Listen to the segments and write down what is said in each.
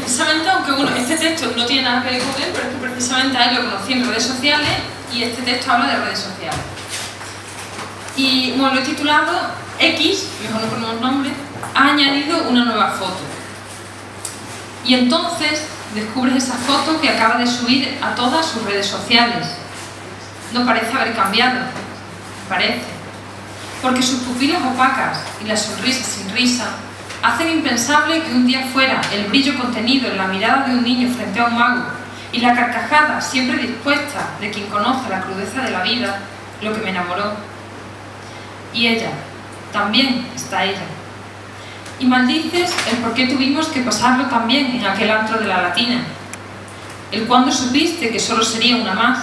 precisamente, aunque bueno, este texto no tiene nada que ver con él, pero es que precisamente a él lo conocí en redes sociales y este texto habla de redes sociales. Y bueno, lo he titulado X, mejor no ponemos nombre, ha añadido una nueva foto. Y entonces descubres esa foto que acaba de subir a todas sus redes sociales. No parece haber cambiado, parece. Porque sus pupilas opacas y la sonrisa sin risa hacen impensable que un día fuera el brillo contenido en la mirada de un niño frente a un mago y la carcajada siempre dispuesta de quien conoce la crudeza de la vida lo que me enamoró. Y ella, también está ella. Y maldices el por qué tuvimos que pasarlo también en aquel antro de la Latina. El cuándo supiste que solo sería una más.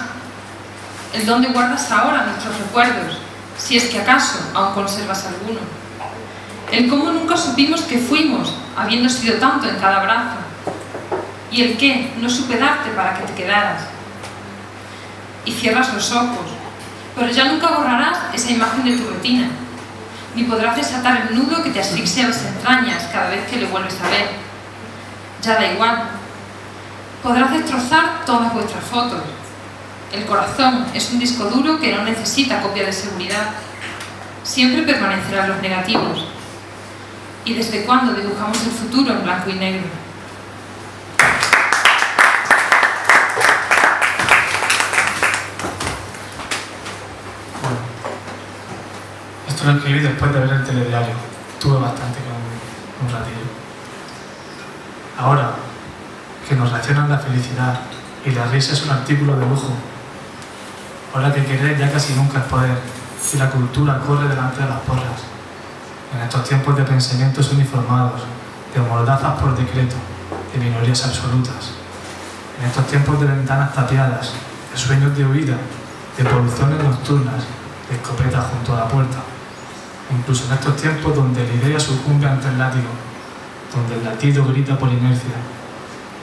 El dónde guardas ahora nuestros recuerdos, si es que acaso aún conservas alguno. El cómo nunca supimos que fuimos, habiendo sido tanto en cada brazo. Y el qué no supe darte para que te quedaras. Y cierras los ojos, pero ya nunca borrarás esa imagen de tu retina, ni podrás desatar el nudo que te asfixia las entrañas cada vez que le vuelves a ver. Ya da igual. Podrás destrozar todas vuestras fotos. El corazón es un disco duro que no necesita copia de seguridad. Siempre permanecerán los negativos. ¿Y desde cuándo dibujamos el futuro en blanco y negro? Bueno, esto lo escribí después de ver el telediario. Tuve bastante con un ratillo. Ahora que nos racionan la felicidad y la risa es un artículo de lujo. Ahora que querer ya casi nunca es poder y la cultura corre delante de las porras. En estos tiempos de pensamientos uniformados, de mordazas por decreto, de minorías absolutas. En estos tiempos de ventanas tapiadas, de sueños de huida, de poluciones nocturnas, de escopetas junto a la puerta. Incluso en estos tiempos donde la idea sucumbe ante el látigo, donde el latido grita por inercia,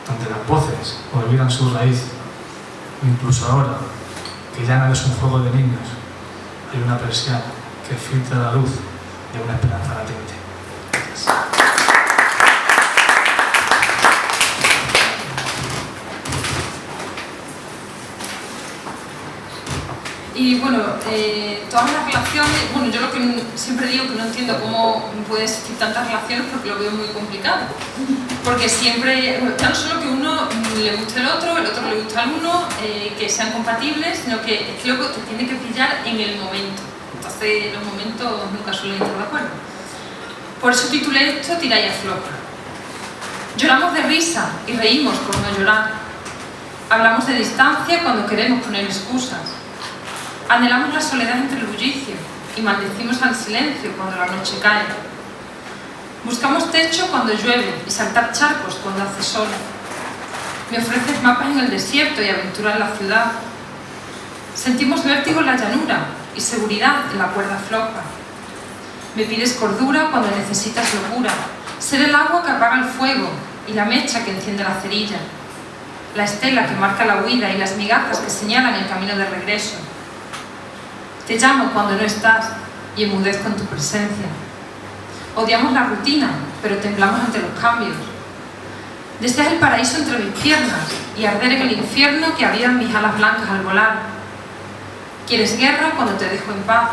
donde las voces olvidan su raíz. Incluso ahora, que ya no es un juego de niños, hay una persiana que filtra la luz de una esperanza latente. Gracias. Y bueno, todas las relaciones, bueno, yo lo que siempre digo que no entiendo cómo puede existir tantas relaciones porque lo veo muy complicado. Porque siempre, ya no solo que uno le guste el otro le gusta al uno, que sean compatibles, sino que es que luego te tiene que pillar en el momento. Entonces los momentos nunca suelen estar de acuerdo. Por eso titulé esto Tira y afloja. Lloramos de risa y reímos por no llorar. Hablamos de distancia cuando queremos poner excusas. Anhelamos la soledad entre el bullicio y maldecimos al silencio cuando la noche cae. Buscamos techo cuando llueve y saltar charcos cuando hace sol. Me ofreces mapas en el desierto y aventura en la ciudad. Sentimos vértigo en la llanura y seguridad en la cuerda floja. Me pides cordura cuando necesitas locura, ser el agua que apaga el fuego y la mecha que enciende la cerilla, la estela que marca la huida y las migajas que señalan el camino de regreso. Te llamo cuando no estás y enmudezco en tu presencia. Odiamos la rutina, pero temblamos ante los cambios. Deseas el paraíso entre mis piernas y arder en el infierno que avivan mis alas blancas al volar. Quieres guerra cuando te dejo en paz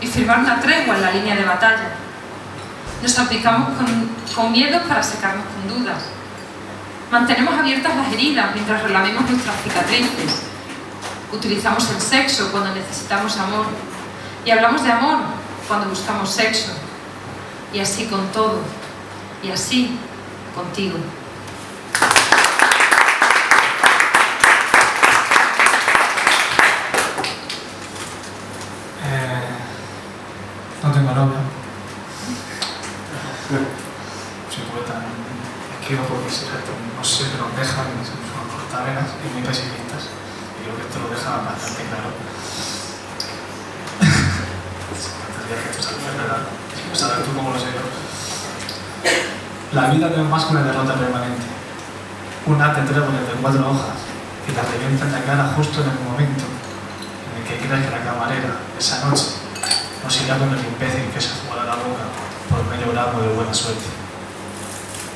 y firmar una tregua en la línea de batalla. Nos aplicamos con miedos para secarnos con dudas. Mantenemos abiertas las heridas mientras relavemos nuestras cicatrices. Utilizamos el sexo cuando necesitamos amor y hablamos de amor cuando buscamos sexo. Y así con todo, y así contigo. No tengo novia. Soy poeta, escribo porque no sé, pero nos dejan, son cortavenas y muy pesimistas. Y creo que esto lo deja bastante claro. Tendría que esto saber, ¿verdad? Sabes tú cómo lo sé yo. La vida no es más que una derrota permanente. Un haz de tréboles de 4 hojas que la revienta en la cara justo en el momento en el que crees que la camarera, esa noche, no se irá con el imbécil que se jugará la boca por medio gramo de buena suerte.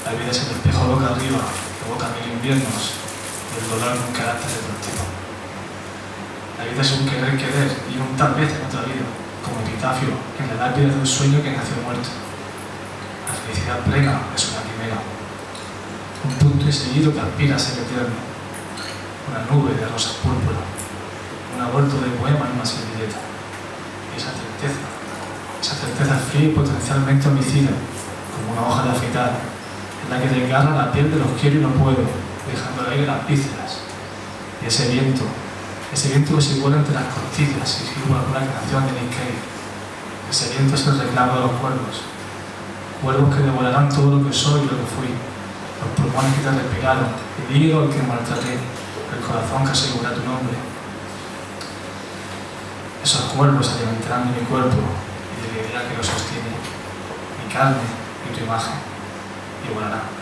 La vida es el espejo boca arriba evoca 1000 inviernos y el dolor en un carácter retroactivo. La vida es un querer y un tal vez en otra vida, como epitafio en la edad vida de un sueño que nació muerto. La felicidad plena es una quimera, un punto y seguido que aspira a ser eterno, una nube de rosas púrpura, un aborto de poema en una servilleta. Y esa certeza fría y potencialmente homicida, como una hoja de afeitar, en la que desgarra la piel de los quiero y no puedo, dejando al aire las vísceras. Y ese viento que se vuela entre las costillas y figura una canción de Nick Cave. Ese viento es el reclamo de los cuervos que devorarán todo lo que soy y lo que fui, los pulmones que te respiraron, el hígado al que maltraté, el corazón que asegura tu nombre. Esos cuervos se alimentarán de mi cuerpo y de la idea que lo sostiene, mi carne y tu imagen, y volarán.